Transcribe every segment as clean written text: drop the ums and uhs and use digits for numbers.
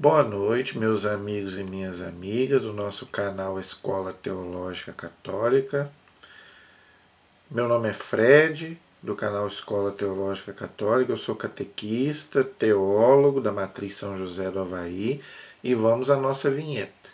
Boa noite, meus amigos e minhas amigas do nosso canal Escola Teológica Católica. Meu nome é Fred, do canal Escola Teológica Católica. Eu sou catequista, teólogo da Matriz São José do Avaí e vamos à nossa vinheta.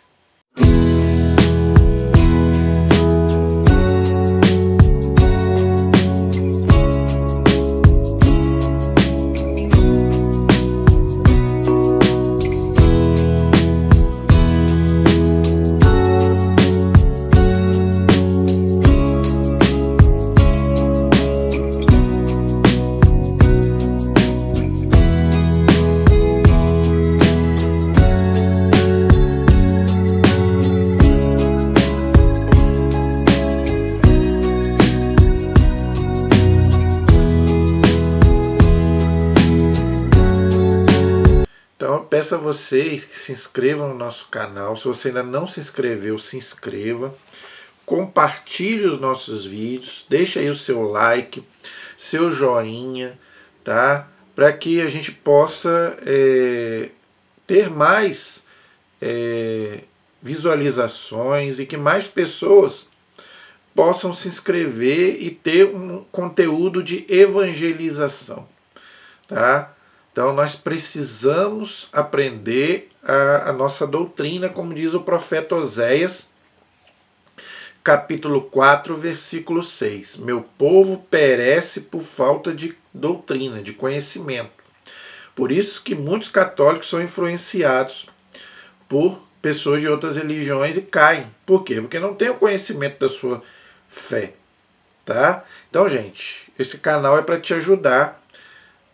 Então eu peço a vocês que se inscrevam no nosso canal. Se você ainda não se inscreveu, se inscreva. Compartilhe os nossos vídeos. Deixe aí o seu like, seu joinha, tá? Para que a gente possa ter mais visualizações e que mais pessoas possam se inscrever e ter um conteúdo de evangelização, tá? Então nós precisamos aprender a nossa doutrina, como diz o profeta Oséias, capítulo 4, versículo 6. Meu povo perece por falta de doutrina, de conhecimento. Por isso que muitos católicos são influenciados por pessoas de outras religiões e caem. Por quê? Porque não tem o conhecimento da sua fé, tá? Então, gente, esse canal é para te ajudar.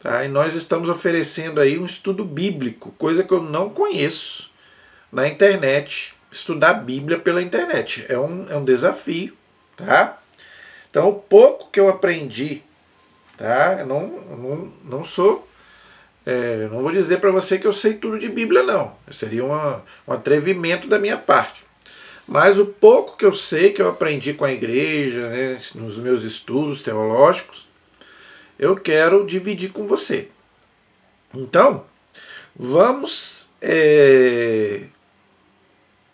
Tá? E nós estamos oferecendo aí um estudo bíblico, coisa que eu não conheço na internet. Estudar a Bíblia pela internet é um desafio. Tá? Então, o pouco que eu aprendi, tá? Eu não sou... não vou dizer para você que eu sei tudo de Bíblia, não. Seria um atrevimento da minha parte. Mas o pouco que eu sei, que eu aprendi com a igreja, né, nos meus estudos teológicos, eu quero dividir com você. Então, vamos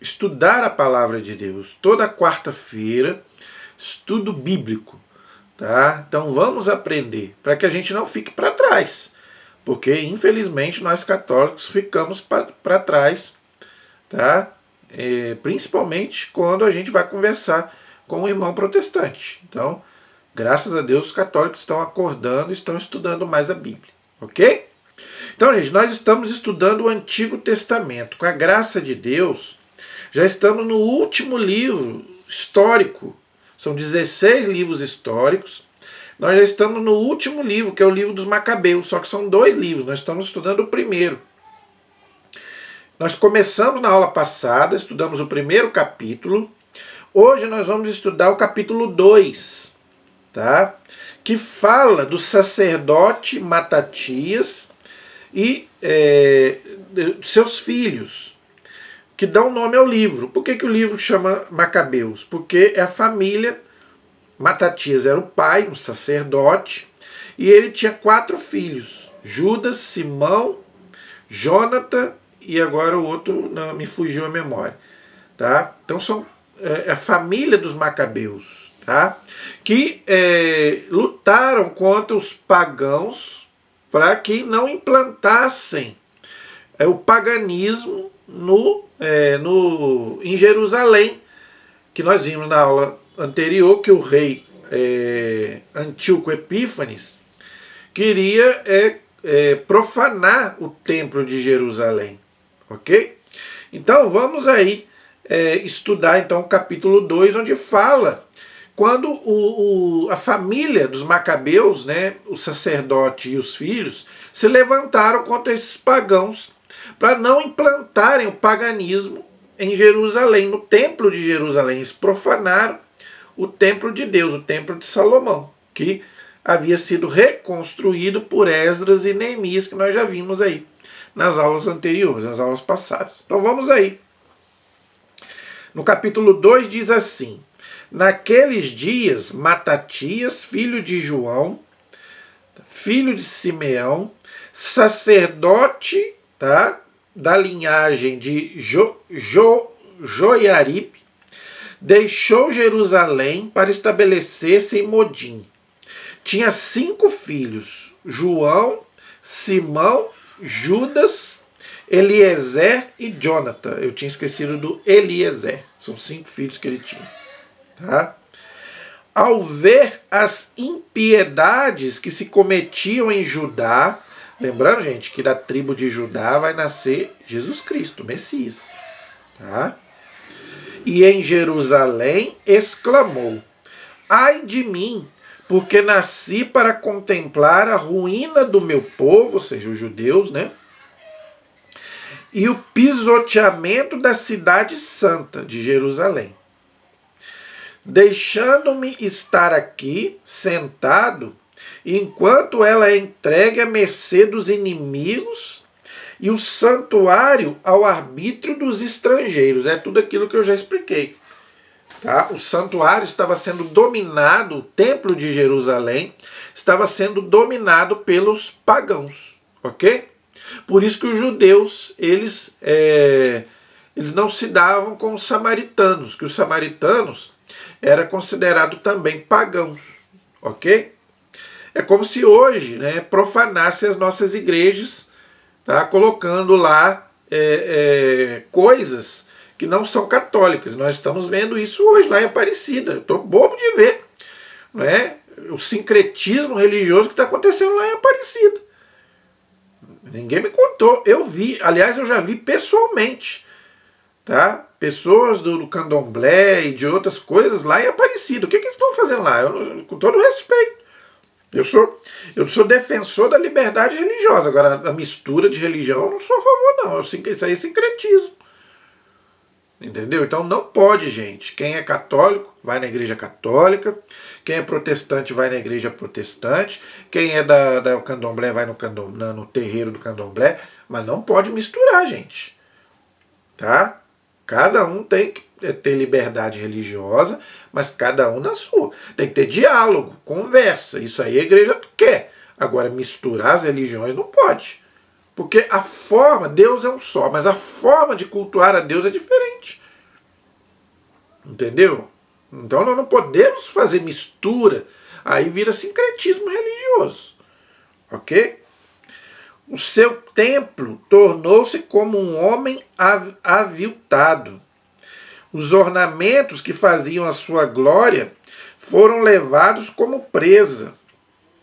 estudar a palavra de Deus. Toda quarta-feira, estudo bíblico. Tá? Então vamos aprender, para que a gente não fique para trás. Porque, infelizmente, nós católicos ficamos para trás. Tá? Principalmente quando a gente vai conversar com um irmão protestante. Então, graças a Deus, os católicos estão acordando e estão estudando mais a Bíblia, ok? Então, gente, nós estamos estudando o Antigo Testamento. Com a graça de Deus, já estamos no último livro histórico. São 16 livros históricos. Nós já estamos no último livro, que é o livro dos Macabeus, só que são 2 livros. Nós estamos estudando o primeiro. Nós começamos na aula passada, estudamos o primeiro capítulo. Hoje nós vamos estudar o capítulo 2. Tá? Que fala do sacerdote Matatias e seus filhos, que dão nome ao livro. Por que o livro chama Macabeus? Porque é a família. Matatias era o pai, um sacerdote, e ele tinha 4 filhos: Judas, Simão, Jônatan e agora o outro não me fugiu a memória. Tá? Então são a família dos Macabeus. Tá? Que lutaram contra os pagãos para que não implantassem o paganismo em Jerusalém, que nós vimos na aula anterior que o rei Antíoco Epífanes queria profanar o templo de Jerusalém, ok? Então vamos aí estudar então o capítulo 2, onde fala quando a família dos Macabeus, né, o sacerdote e os filhos, se levantaram contra esses pagãos para não implantarem o paganismo em Jerusalém, no templo de Jerusalém. Eles profanaram o templo de Deus, o templo de Salomão, que havia sido reconstruído por Esdras e Neemias, que nós já vimos aí nas aulas anteriores, nas aulas passadas. Então vamos aí. No capítulo 2 diz assim: naqueles dias, Matatias, filho de João, filho de Simeão, sacerdote, tá, da linhagem de Joiarib, deixou Jerusalém para estabelecer-se em Modim. Tinha 5 filhos: João, Simão, Judas, Eliezer e Jonathan. Eu tinha esquecido do Eliezer. São 5 filhos que ele tinha. Tá? Ao ver as impiedades que se cometiam em Judá, lembrando, gente, que da tribo de Judá vai nascer Jesus Cristo, Messias. Tá? E em Jerusalém exclamou: ai de mim, porque nasci para contemplar a ruína do meu povo, ou seja, os judeus, né? E o pisoteamento da cidade santa de Jerusalém. Deixando-me estar aqui, sentado, enquanto ela é entregue à mercê dos inimigos e o santuário ao arbítrio dos estrangeiros. É tudo aquilo que eu já expliquei. Tá? O santuário estava sendo dominado, o templo de Jerusalém estava sendo dominado pelos pagãos. Ok? Por isso que os judeus, eles não se davam com os samaritanos, que os samaritanos era considerado também pagãos, ok? É como se hoje, né, profanasse as nossas igrejas, tá, colocando lá coisas que não são católicas. Nós estamos vendo isso hoje lá em Aparecida. Estou bobo de ver, não é? O sincretismo religioso que está acontecendo lá em Aparecida. Ninguém me contou, eu vi, aliás, eu já vi pessoalmente. Tá? Pessoas do candomblé e de outras coisas lá em Aparecida. O que eles estão fazendo lá? Com todo respeito. Eu sou defensor da liberdade religiosa. Agora, a mistura de religião eu não sou a favor, não. Isso aí é sincretismo. Entendeu? Então não pode, gente. Quem é católico vai na igreja católica. Quem é protestante vai na igreja protestante. Quem é da candomblé vai no terreiro do candomblé. Mas não pode misturar, gente. Tá? Cada um tem que ter liberdade religiosa, mas cada um na sua. Tem que ter diálogo, conversa. Isso aí a igreja quer. Agora, misturar as religiões não pode. Porque a forma, Deus é um só, mas a forma de cultuar a Deus é diferente. Entendeu? Então nós não podemos fazer mistura. Aí vira sincretismo religioso. Ok? O seu templo tornou-se como um homem aviltado. Os ornamentos que faziam a sua glória foram levados como presa.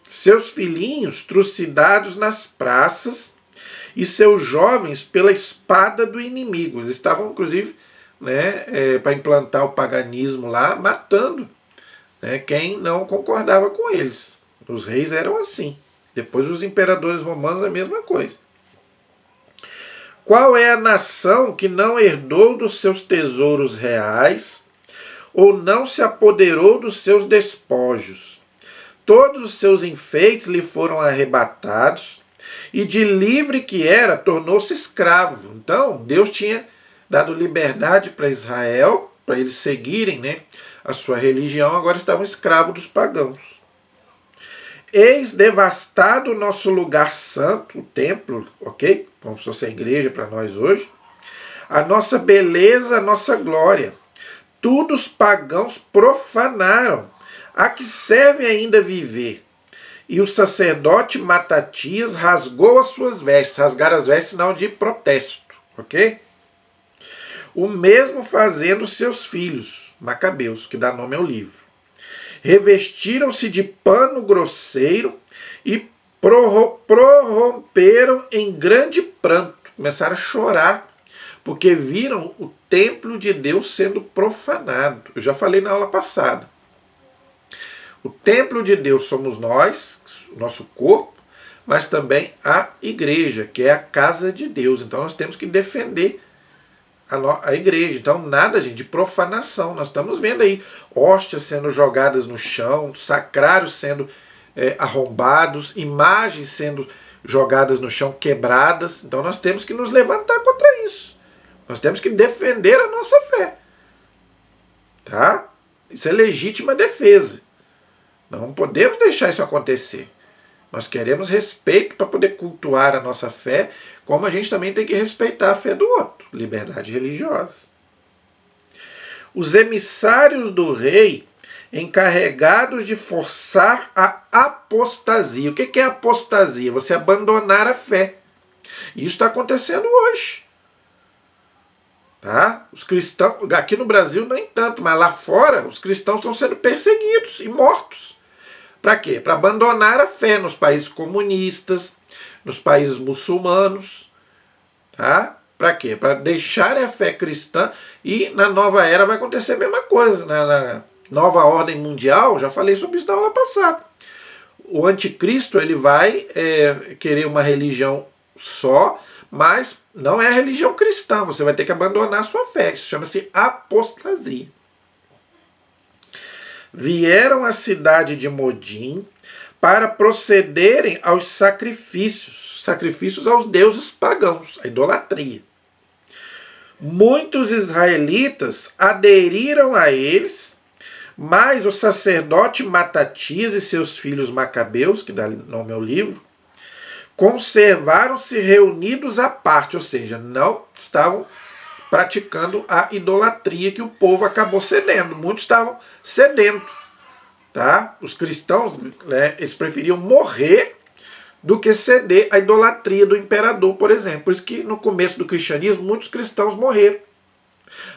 Seus filhinhos trucidados nas praças e seus jovens pela espada do inimigo. Eles estavam, inclusive, né, para implantar o paganismo lá, matando, né, quem não concordava com eles. Os reis eram assim. Depois os imperadores romanos a mesma coisa. Qual é a nação que não herdou dos seus tesouros reais ou não se apoderou dos seus despojos? Todos os seus enfeites lhe foram arrebatados e de livre que era, tornou-se escravo. Então, Deus tinha dado liberdade para Israel, para eles seguirem, né, a sua religião, agora estavam escravos dos pagãos. Eis devastado o nosso lugar santo, o templo, ok? Como se fosse a igreja para nós hoje. A nossa beleza, a nossa glória. Tudo os pagãos profanaram. A que serve ainda viver? E o sacerdote Matatias rasgou as suas vestes. Rasgar as vestes é sinal de protesto, ok? O mesmo fazendo seus filhos, Macabeus, que dá nome ao livro. Revestiram-se de pano grosseiro e prorromperam em grande pranto. Começaram a chorar, porque viram o templo de Deus sendo profanado. Eu já falei na aula passada. O templo de Deus somos nós, nosso corpo, mas também a igreja, que é a casa de Deus. Então nós temos que defender a igreja. Então nada, gente, de profanação. Nós estamos vendo aí hóstias sendo jogadas no chão, sacrários sendo arrombados, imagens sendo jogadas no chão, quebradas. Então nós temos que nos levantar contra isso. Nós temos que defender a nossa fé. Tá? Isso é legítima defesa. Não podemos deixar isso acontecer. Nós queremos respeito para poder cultuar a nossa fé, como a gente também tem que respeitar a fé do outro. Liberdade religiosa. Os emissários do rei, encarregados de forçar a apostasia. O que é apostasia? Você abandonar a fé. Isso está acontecendo hoje. Tá? Os cristãos, aqui no Brasil nem tanto, mas lá fora os cristãos estão sendo perseguidos e mortos. Para quê? Para abandonar a fé nos países comunistas, nos países muçulmanos. Tá? Para quê? Para deixar a fé cristã, e na nova era vai acontecer a mesma coisa. Na nova ordem mundial, já falei sobre isso na aula passada. O anticristo ele vai querer uma religião só, mas não é a religião cristã. Você vai ter que abandonar a sua fé. Isso chama-se apostasia. Vieram à cidade de Modim para procederem aos sacrifícios aos deuses pagãos, a idolatria. Muitos israelitas aderiram a eles, mas o sacerdote Matatias e seus filhos Macabeus, que dá nome ao livro, conservaram-se reunidos à parte, ou seja, não estavam praticando a idolatria que o povo acabou cedendo. Muitos estavam cedendo. Tá? Os cristãos, eles preferiam morrer do que ceder à idolatria do imperador, por exemplo. Por isso que no começo do cristianismo muitos cristãos morreram.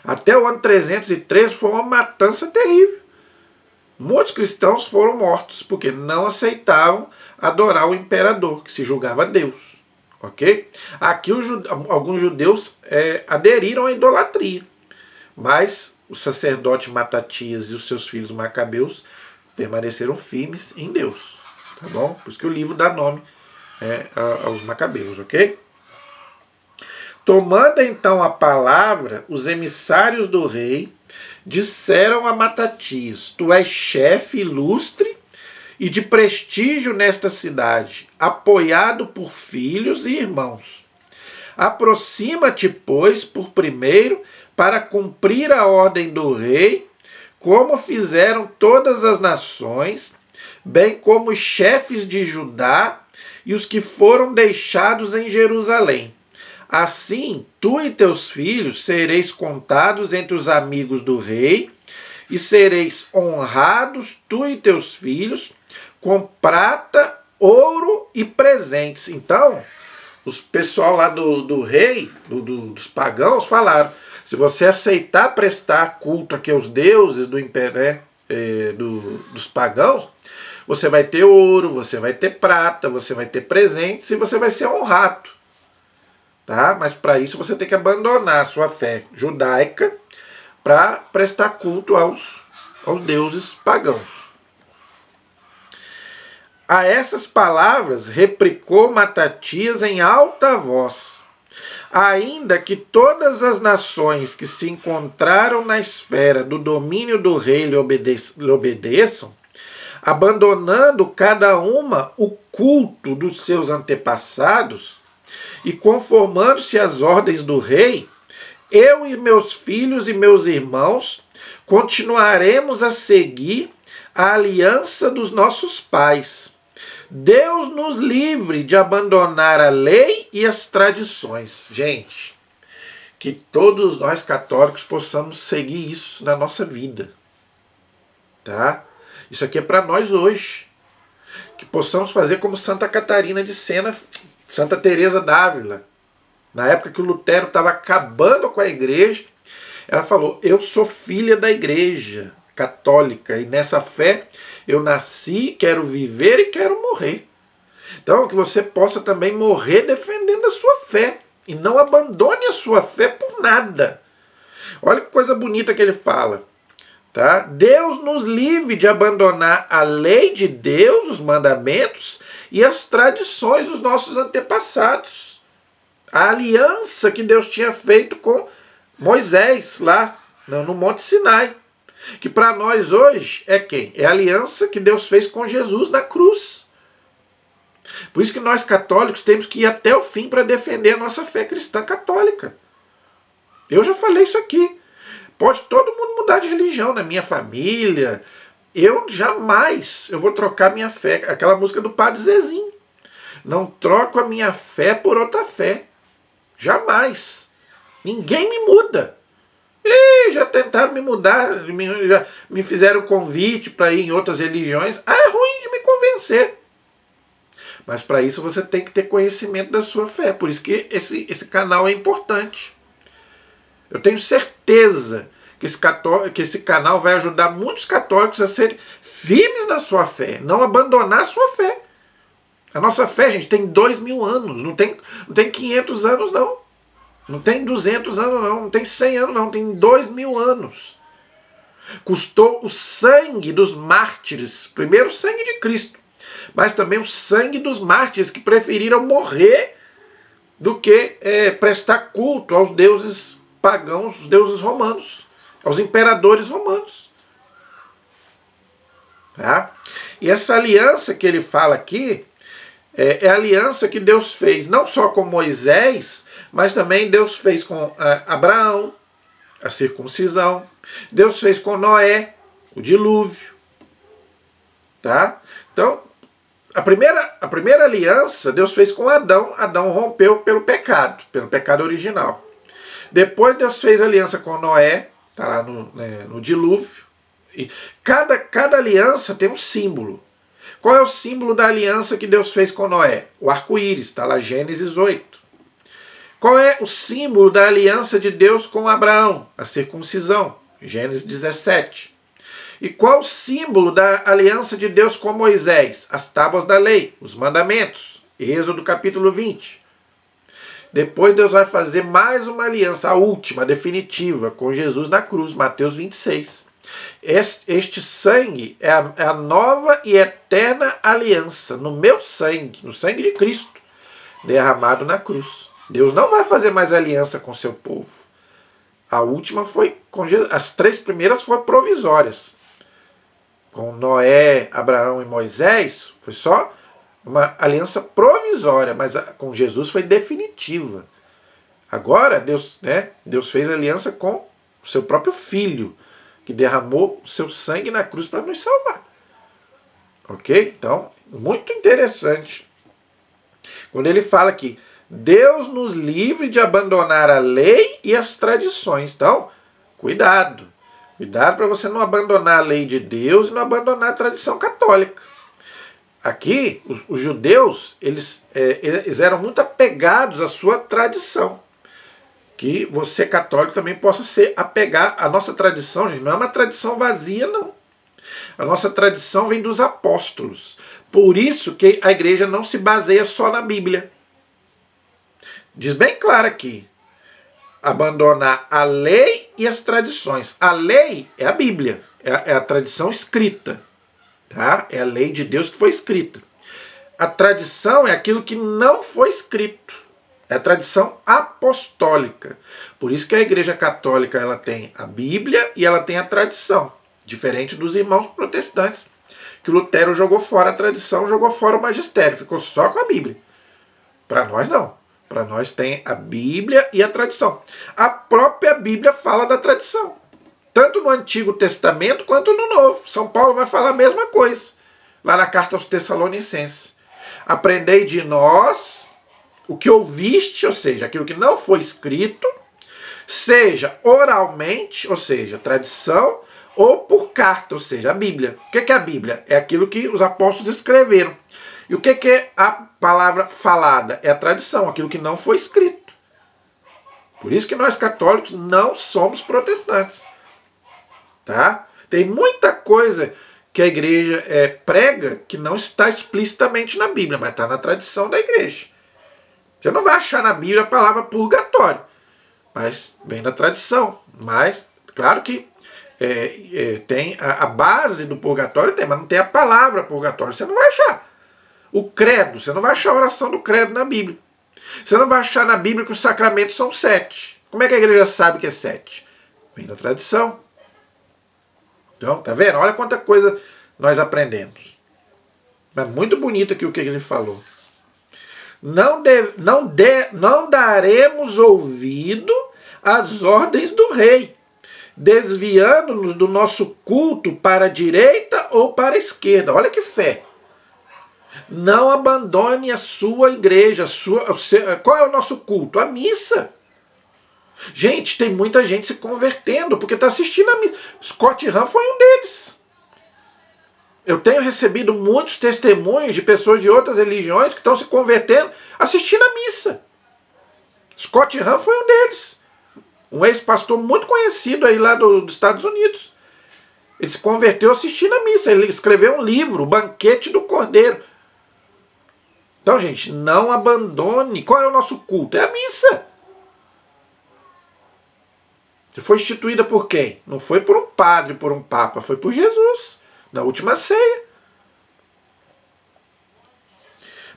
Até o ano 313 foi uma matança terrível. Muitos cristãos foram mortos porque não aceitavam adorar o imperador, que se julgava Deus. Ok? Aqui alguns judeus aderiram à idolatria, mas o sacerdote Matatias e os seus filhos Macabeus permaneceram firmes em Deus. Tá bom? Por isso que o livro dá nome aos Macabeus, ok? Tomando então a palavra, os emissários do rei disseram a Matatias: tu és chefe ilustre e de prestígio nesta cidade, apoiado por filhos e irmãos. Aproxima-te, pois, por primeiro, para cumprir a ordem do rei, como fizeram todas as nações, bem como os chefes de Judá e os que foram deixados em Jerusalém. Assim, tu e teus filhos sereis contados entre os amigos do rei, e sereis honrados, tu e teus filhos, com prata, ouro e presentes. Então, os pessoal lá do rei, dos pagãos, falaram: se você aceitar prestar culto aqui aos deuses do império, dos pagãos, você vai ter ouro, você vai ter prata, você vai ter presentes e você vai ser honrado. Tá? Mas para isso você tem que abandonar a sua fé judaica para prestar culto aos deuses pagãos. A essas palavras replicou Matatias em alta voz: ainda que todas as nações que se encontraram na esfera do domínio do rei lhe obedeçam, abandonando cada uma o culto dos seus antepassados e conformando-se às ordens do rei, eu e meus filhos e meus irmãos continuaremos a seguir a aliança dos nossos pais. Deus nos livre de abandonar a lei e as tradições. Gente, que todos nós católicos possamos seguir isso na nossa vida. Tá? Isso aqui é para nós hoje. Que possamos fazer como Santa Catarina de Sena, Santa Teresa d'Ávila. Na época que o Lutero estava acabando com a igreja, ela falou: eu sou filha da igreja católica e nessa fé eu nasci, quero viver e quero morrer. Então que você possa também morrer defendendo a sua fé e não abandone a sua fé por nada. Olha que coisa bonita que ele fala. Tá? Deus nos livre de abandonar a lei de Deus, os mandamentos e as tradições dos nossos antepassados. A aliança que Deus tinha feito com Moisés lá no Monte Sinai. Que para nós hoje é quem? É a aliança que Deus fez com Jesus na cruz. Por isso que nós católicos temos que ir até o fim para defender a nossa fé cristã católica. Eu já falei isso aqui. Pode todo mundo mudar de religião na minha família. Eu jamais vou trocar minha fé. Aquela música do Padre Zezinho. Não troco a minha fé por outra fé. Jamais. Ninguém me muda. Ih, já tentaram me mudar, já me fizeram convite para ir em outras religiões. Ah, é ruim de me convencer. Mas para isso você tem que ter conhecimento da sua fé. Por isso que esse canal é importante. Eu tenho certeza que esse canal vai ajudar muitos católicos a serem firmes na sua fé, não abandonar a sua fé. A nossa fé, gente, tem 2000 anos, não tem 500 anos, não. Não tem 200 anos, não tem 100 anos, não, tem 2000 anos. Custou o sangue dos mártires, primeiro o sangue de Cristo, mas também o sangue dos mártires que preferiram morrer do que prestar culto aos deuses pagãos, os deuses romanos, aos imperadores romanos. Tá? E essa aliança que ele fala aqui é a aliança que Deus fez não só com Moisés, mas também Deus fez com Abraão, a circuncisão. Deus fez com Noé, o dilúvio. Tá? Então, a primeira aliança Deus fez com Adão. Adão rompeu pelo pecado original. Depois Deus fez aliança com Noé, está lá no dilúvio. E cada aliança tem um símbolo. Qual é o símbolo da aliança que Deus fez com Noé? O arco-íris, está lá Gênesis 8. Qual é o símbolo da aliança de Deus com Abraão? A circuncisão, Gênesis 17. E qual o símbolo da aliança de Deus com Moisés? As tábuas da lei, os mandamentos, Êxodo capítulo 20. Depois Deus vai fazer mais uma aliança, a última, a definitiva, com Jesus na cruz, Mateus 26. Este sangue é a nova e eterna aliança, no meu sangue, no sangue de Cristo, derramado na cruz. Deus não vai fazer mais aliança com seu povo. A última foi com Jesus. As 3 primeiras foram provisórias. Com Noé, Abraão e Moisés, foi só uma aliança provisória, mas com Jesus foi definitiva. Agora, Deus fez aliança com o seu próprio Filho, que derramou o seu sangue na cruz para nos salvar. Ok? Então, muito interessante. Quando ele fala que Deus nos livre de abandonar a lei e as tradições. Então, cuidado. Cuidado para você não abandonar a lei de Deus e não abandonar a tradição católica. Aqui, os judeus, eles eram muito apegados à sua tradição. Que você, católico, também possa se apegar à nossa tradição, gente. Não é uma tradição vazia, não. A nossa tradição vem dos apóstolos. Por isso que a igreja não se baseia só na Bíblia. Diz bem claro aqui, abandonar a lei e as tradições. A lei é a Bíblia, é a tradição escrita. Tá? É a lei de Deus que foi escrita. A tradição é aquilo que não foi escrito. É a tradição apostólica. Por isso que a Igreja Católica ela tem a Bíblia e ela tem a tradição. Diferente dos irmãos protestantes, que Lutero jogou fora a tradição, jogou fora o magistério. Ficou só com a Bíblia. Para nós não. Para nós tem a Bíblia e a tradição. A própria Bíblia fala da tradição. Tanto no Antigo Testamento quanto no Novo. São Paulo vai falar a mesma coisa. Lá na carta aos Tessalonicenses. Aprendei de nós o que ouviste, ou seja, aquilo que não foi escrito, seja oralmente, ou seja, tradição, ou por carta, ou seja, a Bíblia. O que é a Bíblia? É aquilo que os apóstolos escreveram. E o que é a palavra falada? É a tradição, aquilo que não foi escrito. Por isso que nós católicos não somos protestantes. Tá? Tem muita coisa que a igreja prega que não está explicitamente na Bíblia, mas está na tradição da igreja. Você não vai achar na Bíblia a palavra purgatório, mas vem da tradição. Mas, claro que tem a base do purgatório, mas não tem a palavra purgatório, você não vai achar. O credo, você não vai achar a oração do credo na Bíblia. Você não vai achar na Bíblia que os sacramentos são 7. Como é que a igreja sabe que é 7? Vem da tradição. Então, tá vendo? Olha quanta coisa nós aprendemos. É muito bonito aqui o que ele falou. Não daremos ouvido às ordens do rei, desviando-nos do nosso culto para a direita ou para a esquerda. Olha que fé. Não abandone a sua igreja, qual é o nosso culto? A missa. Gente, tem muita gente se convertendo porque está assistindo a missa. Scott Hahn foi um deles. Eu tenho recebido muitos testemunhos de pessoas de outras religiões que estão se convertendo assistindo a missa. Scott Hahn foi um deles. Um ex-pastor muito conhecido aí lá dos Estados Unidos. Ele se converteu assistindo a missa. Ele escreveu um livro, O Banquete do Cordeiro. Então, gente, não abandone. Qual é o nosso culto? É a missa. Foi instituída por quem? Não foi por um padre, por um papa, foi por Jesus, na última ceia.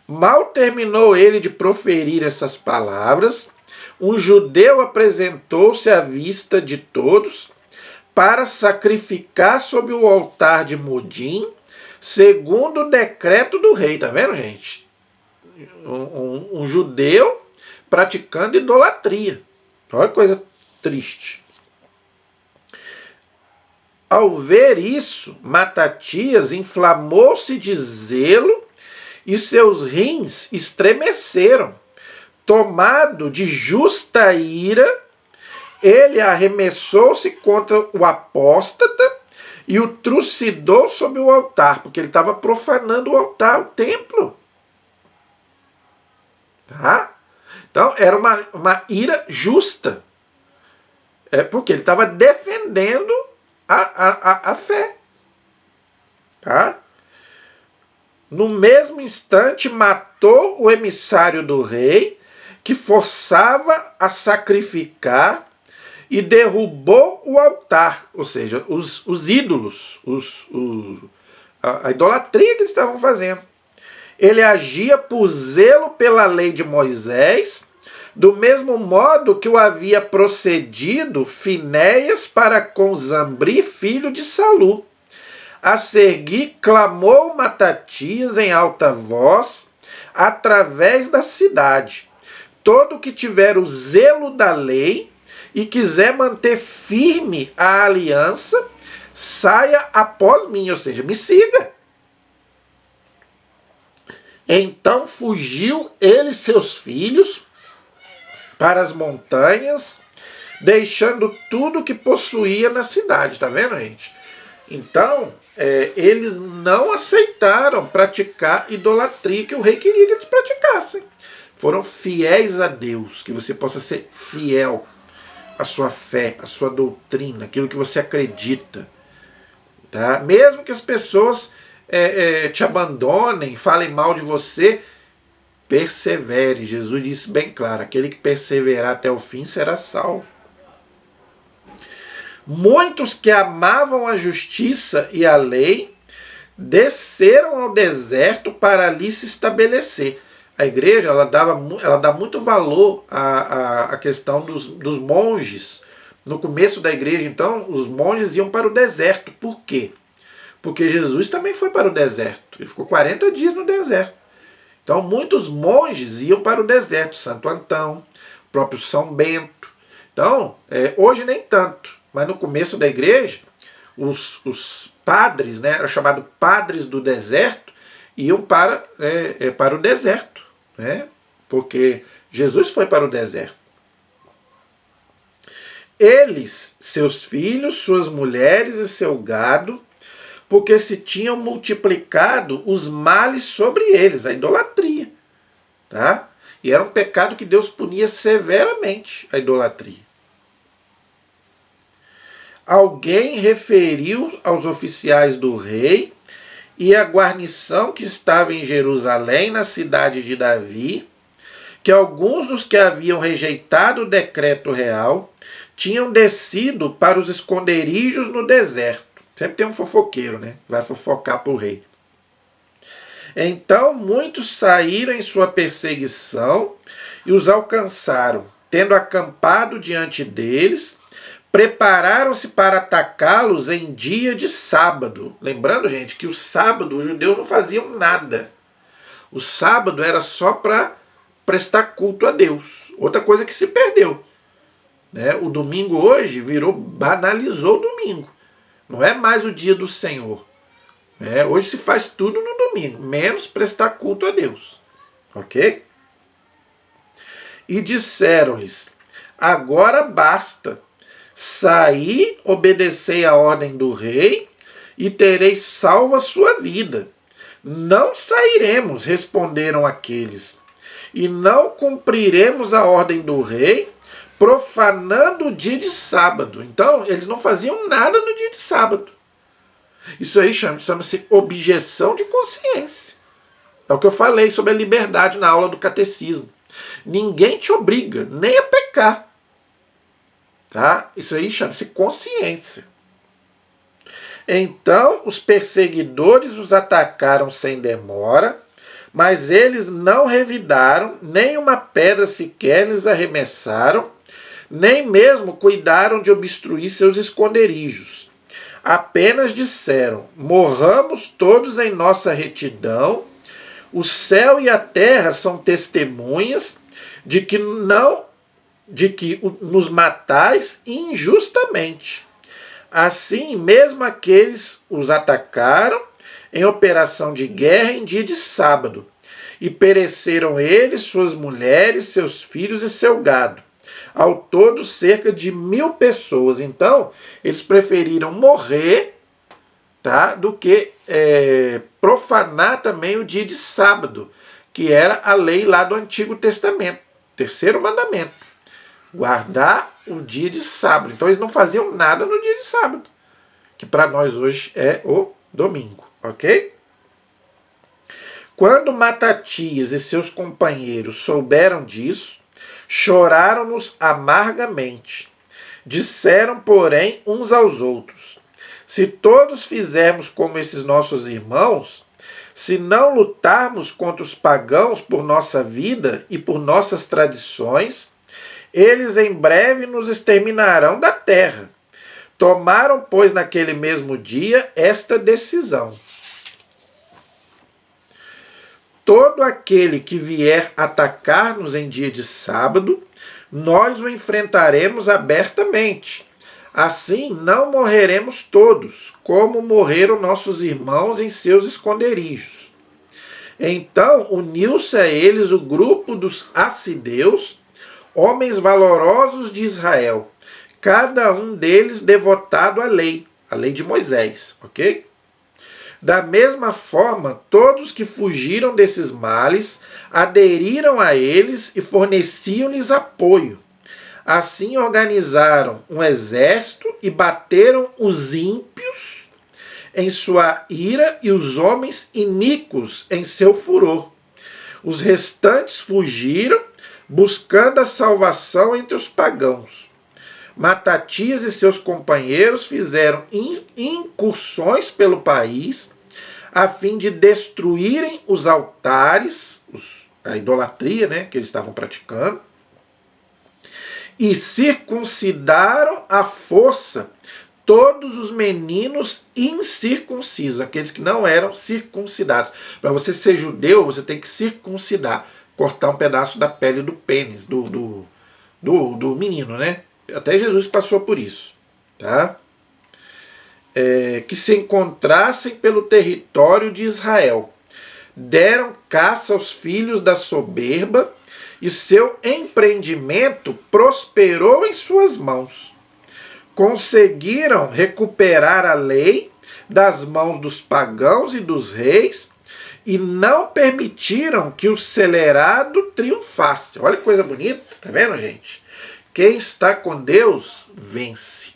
Mal terminou ele de proferir essas palavras, um judeu apresentou-se à vista de todos para sacrificar sob o altar de Modim, segundo o decreto do rei. Tá vendo, gente? Um judeu praticando idolatria. Olha que coisa triste. Ao ver isso, Matatias inflamou-se de zelo e seus rins estremeceram. Tomado de justa ira, ele arremessou-se contra o apóstata e o trucidou sob o altar, porque ele estava profanando o altar, o templo. Tá? Então, era uma ira justa. Porque ele estava defendendo a fé. Tá? No mesmo instante, matou o emissário do rei, que forçava a sacrificar, e derrubou o altar, ou seja, os ídolos, a idolatria que eles estavam fazendo. Ele agia por zelo pela lei de Moisés, do mesmo modo que o havia procedido Finéias para com Zambri, filho de Salu. A seguir, clamou Matatias em alta voz, através da cidade: todo que tiver o zelo da lei e quiser manter firme a aliança, saia após mim, ou seja, me siga. Então fugiu ele e seus filhos para as montanhas, deixando tudo que possuía na cidade. Tá vendo, gente? Então, eles não aceitaram praticar idolatria que o rei queria que eles praticassem. Foram fiéis a Deus, que você possa ser fiel à sua fé, à sua doutrina, aquilo que você acredita. Tá? Mesmo que as pessoas te abandonem, falem mal de você, persevere. Jesus disse bem claro: aquele que perseverar até o fim será salvo. Muitos que amavam a justiça e a lei desceram ao deserto para ali se estabelecer. A igreja ela dá muito valor à questão dos monges. No começo da igreja, então, os monges iam para o deserto. Por quê? Porque Jesus também foi para o deserto. Ele ficou 40 dias no deserto. Então, muitos monges iam para o deserto. Santo Antão, o próprio São Bento. Então, hoje nem tanto. Mas no começo da igreja, os padres, né, eram chamados padres do deserto, iam para o deserto. Né? Porque Jesus foi para o deserto. Eles, seus filhos, suas mulheres e seu gado, porque se tinham multiplicado os males sobre eles, a idolatria. Tá? E era um pecado que Deus punia severamente, a idolatria. Alguém referiu aos oficiais do rei e à guarnição que estava em Jerusalém, na cidade de Davi, que alguns dos que haviam rejeitado o decreto real tinham descido para os esconderijos no deserto. Sempre tem um fofoqueiro, né? Vai fofocar para o rei. Então muitos saíram em sua perseguição e os alcançaram, tendo acampado diante deles. Prepararam-se para atacá-los em dia de sábado. Lembrando, gente, que o sábado os judeus não faziam nada. O sábado era só para prestar culto a Deus. Outra coisa que se perdeu. Né? O domingo hoje banalizou o domingo. Não é mais o dia do Senhor. Hoje se faz tudo no domingo, menos prestar culto a Deus. Ok? E disseram-lhes: agora basta, saí, obedecei a ordem do rei, e tereis salvo a sua vida. Não sairemos, responderam aqueles, e não cumpriremos a ordem do rei, profanando o dia de sábado. Então, eles não faziam nada no dia de sábado. Isso aí chama-se objeção de consciência. É o que eu falei sobre a liberdade na aula do catecismo. Ninguém te obriga nem a pecar. Tá? Isso aí chama-se consciência. Então os perseguidores os atacaram sem demora, mas eles não revidaram, nem uma pedra sequer lhes arremessaram, nem mesmo cuidaram de obstruir seus esconderijos. Apenas disseram: morramos todos em nossa retidão, o céu e a terra são testemunhas de que nos matais injustamente. Assim, mesmo aqueles os atacaram em operação de guerra em dia de sábado, e pereceram eles, suas mulheres, seus filhos e seu gado. Ao todo, cerca de 1000 pessoas. Então, eles preferiram morrer, tá, do que profanar também o dia de sábado, que era a lei lá do Antigo Testamento, terceiro mandamento. Guardar o dia de sábado. Então eles não faziam nada no dia de sábado, que para nós hoje é o domingo, ok? Quando Matatias e seus companheiros souberam disso, choraram-nos amargamente. Disseram, porém, uns aos outros: se todos fizermos como esses nossos irmãos, se não lutarmos contra os pagãos por nossa vida e por nossas tradições, eles em breve nos exterminarão da terra. Tomaram, pois, naquele mesmo dia esta decisão: todo aquele que vier atacar-nos em dia de sábado, nós o enfrentaremos abertamente. Assim não morreremos todos, como morreram nossos irmãos em seus esconderijos. Então uniu-se a eles o grupo dos assideus, homens valorosos de Israel, cada um deles devotado à lei de Moisés, ok? Da mesma forma, todos que fugiram desses males aderiram a eles e forneciam-lhes apoio. Assim organizaram um exército e bateram os ímpios em sua ira e os homens iníquos em seu furor. Os restantes fugiram, buscando a salvação entre os pagãos. Matatias e seus companheiros fizeram incursões pelo país, a fim de destruírem os altares, a idolatria, que eles estavam praticando, e circuncidaram à força todos os meninos incircuncisos, aqueles que não eram circuncidados. Para você ser judeu, você tem que circuncidar, cortar um pedaço da pele do pênis, do menino, Até Jesus passou por isso, tá? Que se encontrassem pelo território de Israel. Deram caça aos filhos da soberba, e seu empreendimento prosperou em suas mãos. Conseguiram recuperar a lei das mãos dos pagãos e dos reis, e não permitiram que o celerado triunfasse. Olha que coisa bonita, tá vendo, gente? Quem está com Deus, vence.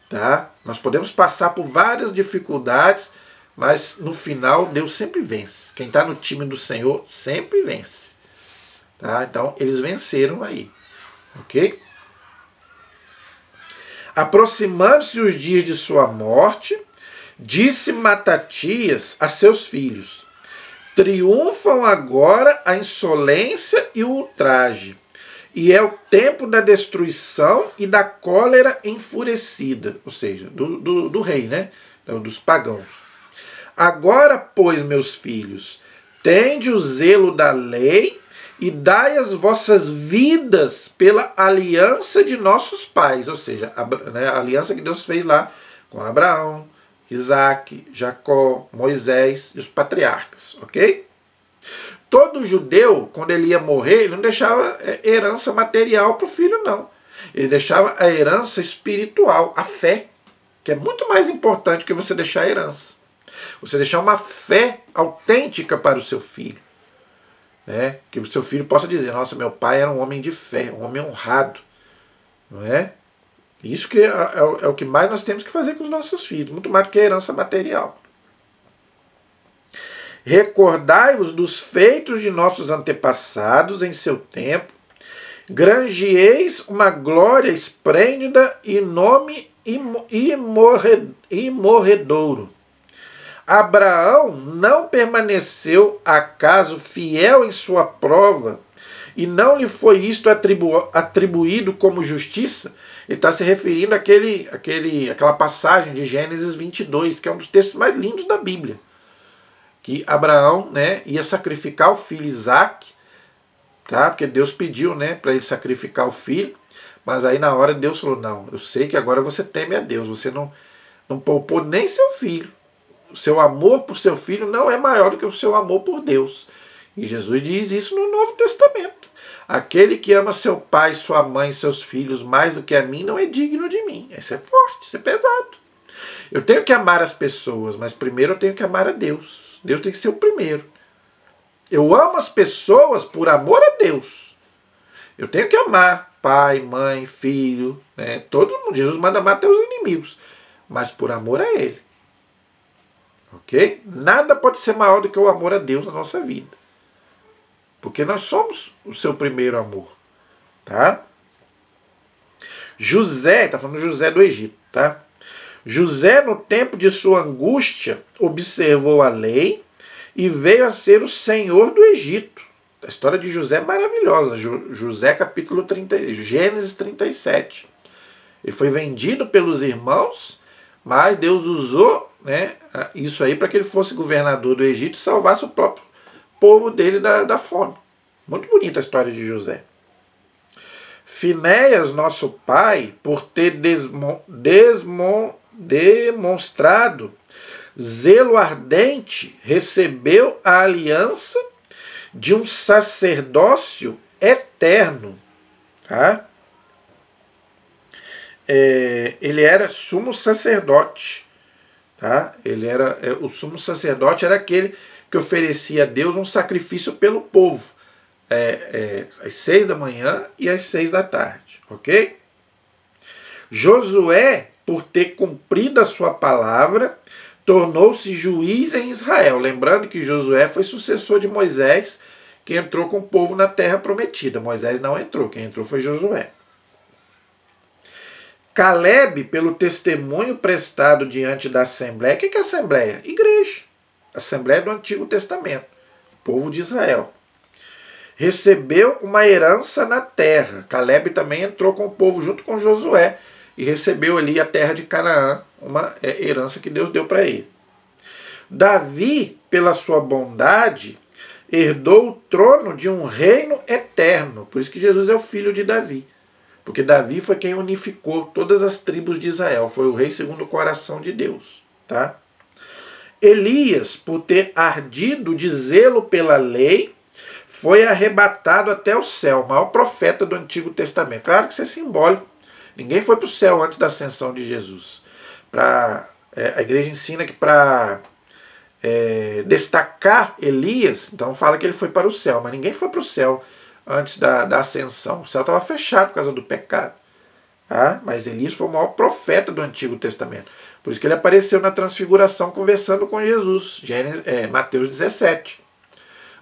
Tá? Nós podemos passar por várias dificuldades, mas no final Deus sempre vence. Quem está no time do Senhor sempre vence. Tá? Então eles venceram aí. Ok? Aproximando-se os dias de sua morte, disse Matatias a seus filhos: triunfam agora a insolência e o ultraje, e é o tempo da destruição e da cólera enfurecida, ou seja, do rei, dos pagãos. Agora, pois, meus filhos, tende o zelo da lei e dai as vossas vidas pela aliança de nossos pais, ou seja, a aliança que Deus fez lá com Abraão, Isaac, Jacó, Moisés e os patriarcas, ok? Todo judeu, quando ele ia morrer, ele não deixava herança material para o filho, não. Ele deixava a herança espiritual, a fé, que é muito mais importante que você deixar a herança. Você deixar uma fé autêntica para o seu filho. Né? Que o seu filho possa dizer, nossa, meu pai era um homem de fé, um homem honrado. Não é? Isso que é o que mais nós temos que fazer com os nossos filhos, muito mais do que a herança material. Recordai-vos dos feitos de nossos antepassados em seu tempo, grangieis uma glória esplêndida e nome imorredouro. Abraão não permaneceu acaso fiel em sua prova e não lhe foi isto atribuído como justiça? Ele está se referindo àquela passagem de Gênesis 22, que é um dos textos mais lindos da Bíblia. Que Abraão, né, ia sacrificar o filho Isaac, tá? Porque Deus pediu, né, para ele sacrificar o filho, mas aí na hora Deus falou, não, eu sei que agora você teme a Deus, você não poupou nem seu filho. O seu amor por seu filho não é maior do que o seu amor por Deus. E Jesus diz isso no Novo Testamento. Aquele que ama seu pai, sua mãe, seus filhos mais do que a mim não é digno de mim. Isso é forte, isso é pesado. Eu tenho que amar as pessoas, mas primeiro eu tenho que amar a Deus. Deus tem que ser o primeiro. Eu amo as pessoas por amor a Deus. Eu tenho que amar pai, mãe, filho, né? Todo mundo. Jesus manda amar até os inimigos, mas por amor a Ele. Ok? Nada pode ser maior do que o amor a Deus na nossa vida. Porque nós somos o seu primeiro amor. Tá? José, está falando José do Egito, tá? José, no tempo de sua angústia, observou a lei e veio a ser o senhor do Egito. A história de José é maravilhosa. José, capítulo 30, Gênesis 37. Ele foi vendido pelos irmãos, mas Deus usou, né, isso aí para que ele fosse governador do Egito e salvasse o próprio povo dele da fome. Muito bonita a história de José. Finéias, nosso pai, por ter demonstrado zelo ardente, recebeu a aliança de um sacerdócio eterno. Tá? Ele era sumo sacerdote. Tá? O sumo sacerdote era aquele que oferecia a Deus um sacrifício pelo povo, às 6 da manhã e às 6 da tarde, ok? Josué, por ter cumprido a sua palavra, tornou-se juiz em Israel. Lembrando que Josué foi sucessor de Moisés, que entrou com o povo na terra prometida. Moisés não entrou, quem entrou foi Josué. Caleb, pelo testemunho prestado diante da Assembleia. O que é a Assembleia? Igreja. Assembleia do Antigo Testamento. Povo de Israel. Recebeu uma herança na terra. Caleb também entrou com o povo junto com Josué e recebeu ali a terra de Canaã, uma herança que Deus deu para ele. Davi, pela sua bondade, herdou o trono de um reino eterno. Por isso que Jesus é o filho de Davi. Porque Davi foi quem unificou todas as tribos de Israel. Foi o rei segundo o coração de Deus. Tá? Elias, por ter ardido de zelo pela lei, foi arrebatado até o céu. O maior profeta do Antigo Testamento. Claro que isso é simbólico. Ninguém foi para o céu antes da ascensão de Jesus. A igreja ensina que para destacar Elias, então fala que ele foi para o céu. Mas ninguém foi para o céu antes da ascensão. O céu estava fechado por causa do pecado. Tá? Mas Elias foi o maior profeta do Antigo Testamento. Por isso que ele apareceu na transfiguração conversando com Jesus. Mateus 17.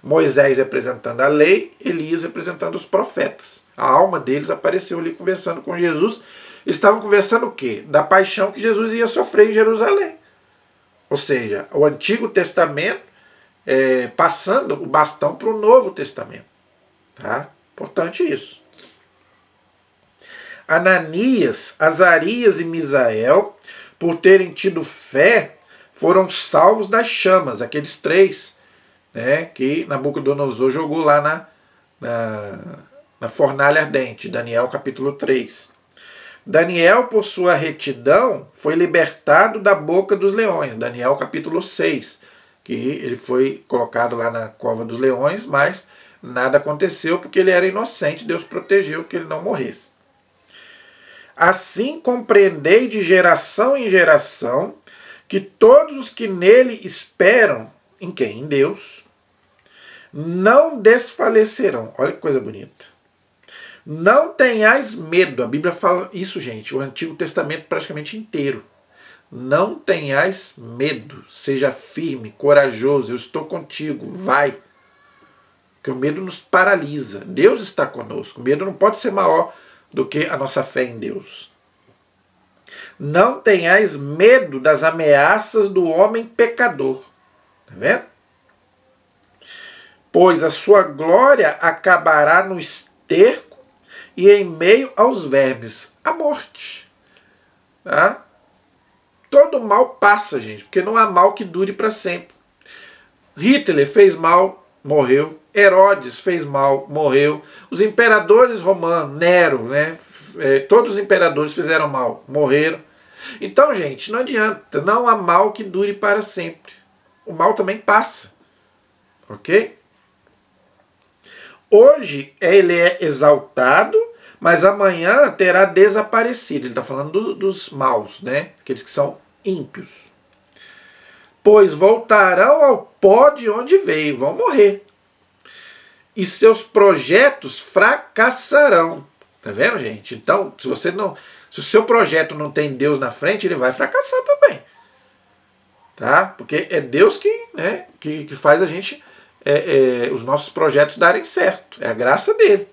Moisés representando a lei, Elias representando os profetas. A alma deles apareceu ali conversando com Jesus. Eles estavam conversando o quê? Da paixão que Jesus ia sofrer em Jerusalém. Ou seja, o Antigo Testamento passando o bastão para o Novo Testamento. Tá? Importante isso. Ananias, Azarias e Misael, por terem tido fé, foram salvos das chamas. Aqueles três, né, que Nabucodonosor jogou lá na fornalha ardente. Daniel capítulo 3. Daniel, por sua retidão, foi libertado da boca dos leões. Daniel capítulo 6, que ele foi colocado lá na cova dos leões, mas nada aconteceu porque ele era inocente, Deus protegeu que ele não morresse. Assim compreendei de geração em geração que todos os que nele esperam, em quem? Em Deus, não desfalecerão. Olha que coisa bonita. Não tenhais medo. A Bíblia fala isso, gente, o Antigo Testamento praticamente inteiro. Não tenhais medo. Seja firme, corajoso. Eu estou contigo. Vai. Porque o medo nos paralisa. Deus está conosco. O medo não pode ser maior do que a nossa fé em Deus. Não tenhais medo das ameaças do homem pecador. Está vendo? Pois a sua glória acabará no esterco e em meio aos vermes. A morte. Tá? Todo mal passa, gente, porque não há mal que dure para sempre. Hitler fez mal, morreu. Herodes fez mal, morreu. Os imperadores romanos, Nero, né? Todos os imperadores fizeram mal, morreram. Então, gente, não adianta. Não há mal que dure para sempre. O mal também passa. Ok? Hoje ele é exaltado, mas amanhã terá desaparecido. Ele está falando dos maus, né? Aqueles que são ímpios. Pois voltarão ao pó de onde veio, vão morrer. E seus projetos fracassarão. Tá vendo, gente? Então, se o seu projeto não tem Deus na frente, ele vai fracassar também. Tá? Porque é Deus que faz a gente, os nossos projetos darem certo. É a graça dele.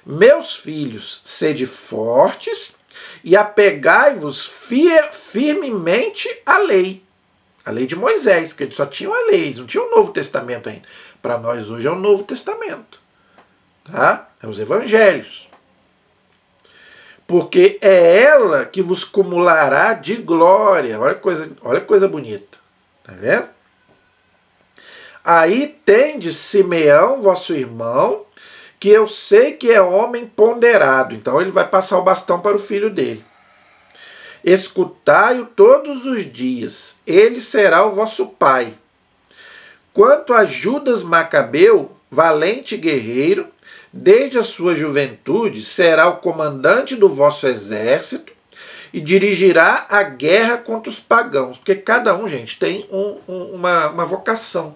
Meus filhos, sede fortes e apegai-vos firmemente à lei. A lei de Moisés, porque eles só tinham a lei, não tinha o Novo Testamento ainda. Para nós hoje é o Novo Testamento. Tá? É os evangelhos. Porque é ela que vos cumulará de glória. Olha que coisa bonita. Tá vendo? Aí tendes Simeão, vosso irmão, que eu sei que é homem ponderado. Então ele vai passar o bastão para o filho dele. Escutai-o todos os dias, ele será o vosso pai. Quanto a Judas Macabeu, valente guerreiro, desde a sua juventude será o comandante do vosso exército e dirigirá a guerra contra os pagãos. Porque cada um, gente, tem uma vocação.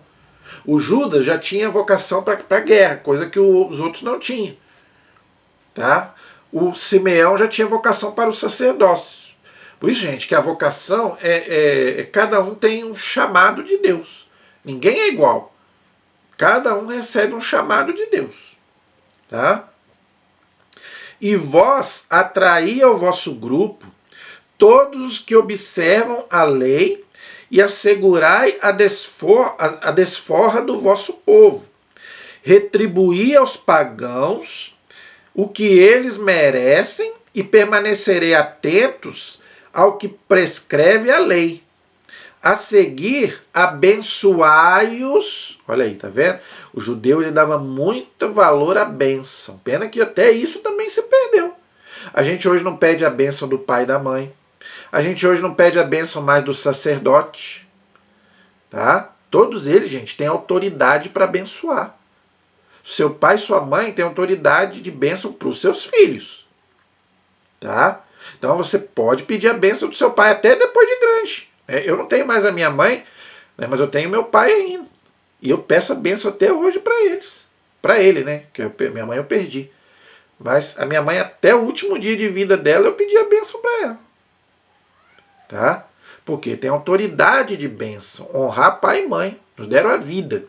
O Judas já tinha vocação para a guerra, coisa que os outros não tinham. Tá? O Simeão já tinha vocação para o sacerdócio. Por isso, gente, que a vocação cada um tem um chamado de Deus. Ninguém é igual. Cada um recebe um chamado de Deus. Tá? E vós atraí ao vosso grupo todos os que observam a lei e assegurai a desforra do vosso povo. Retribuí aos pagãos o que eles merecem e permanecerei atentos ao que prescreve a lei. A seguir, abençoai-os. Olha aí, tá vendo? O judeu ele dava muito valor à bênção. Pena que até isso também se perdeu. A gente hoje não pede a bênção do pai e da mãe. A gente hoje não pede a bênção mais do sacerdote. Tá? Todos eles, gente, têm autoridade para abençoar. Seu pai e sua mãe têm autoridade de bênção para os seus filhos. Tá? Então você pode pedir a bênção do seu pai até depois de grande. Eu não tenho mais a minha mãe, né, mas eu tenho meu pai ainda. E eu peço a bênção até hoje para eles. Para ele, né? Porque minha mãe eu perdi. Mas a minha mãe, até o último dia de vida dela, eu pedi a bênção para ela. Tá? Porque tem autoridade de bênção. Honrar pai e mãe. Nos deram a vida.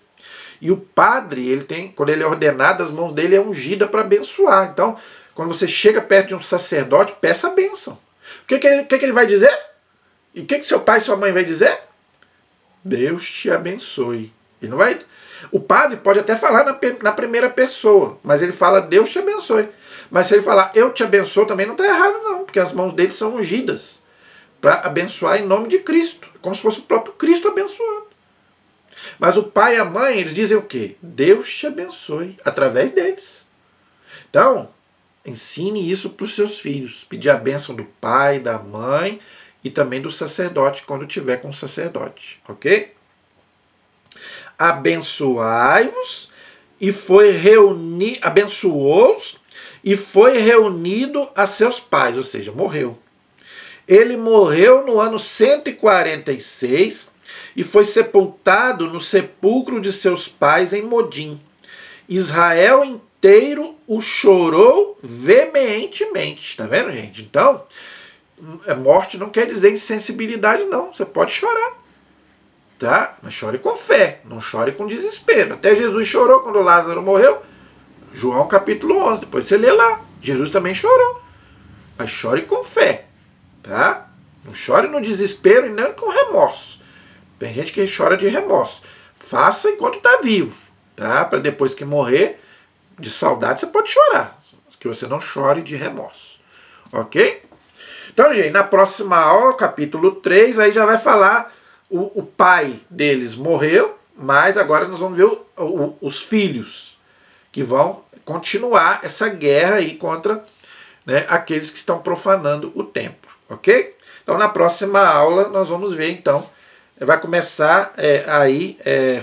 E o padre, quando ele é ordenado, as mãos dele é ungida para abençoar. Então, quando você chega perto de um sacerdote, peça a bênção. O que ele vai dizer? E o que seu pai e sua mãe vai dizer? Deus te abençoe. Ele não vai... O padre pode até falar na primeira pessoa, mas ele fala Deus te abençoe. Mas se ele falar eu te abençoo, também não está errado não, porque as mãos dele são ungidas para abençoar em nome de Cristo, como se fosse o próprio Cristo abençoando. Mas o pai e a mãe, eles dizem o quê? Deus te abençoe, através deles. Então, ensine isso para os seus filhos. Pedir a bênção do pai, da mãe e também do sacerdote quando tiver com o sacerdote, ok? Abençoai-vos e foi reunido, abençoou-os e foi reunido a seus pais, ou seja, morreu. Ele morreu no ano 146 e foi sepultado no sepulcro de seus pais em Modim. Israel inteiro o chorou veementemente. Tá vendo, gente? Então, morte não quer dizer insensibilidade, não. Você pode chorar, tá? Mas chore com fé, não chore com desespero. Até Jesus chorou quando Lázaro morreu. João capítulo 11, depois você lê lá. Jesus também chorou. Mas chore com fé, tá? Não chore no desespero e nem com remorso. Tem gente que chora de remorso. Faça enquanto está vivo, tá? Para depois que morrer, de saudade você pode chorar. Que você não chore de remorso. Ok? Então, gente, na próxima aula, capítulo 3, aí já vai falar o pai deles morreu, mas agora nós vamos ver os filhos que vão continuar essa guerra aí contra, né, aqueles que estão profanando o templo, ok? Então na próxima aula nós vamos ver então, vai começar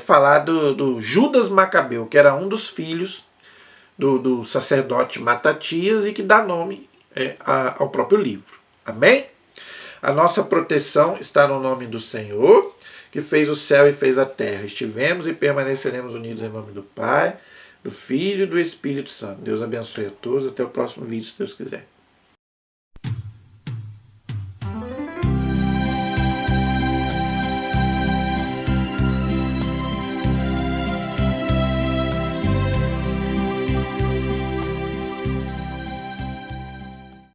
falar do Judas Macabeu, que era um dos filhos do sacerdote Matatias e que dá nome ao próprio livro. Amém? A nossa proteção está no nome do Senhor, que fez o céu e fez a terra. Estivemos e permaneceremos unidos em nome do Pai, do Filho e do Espírito Santo. Deus abençoe a todos. Até o próximo vídeo, se Deus quiser.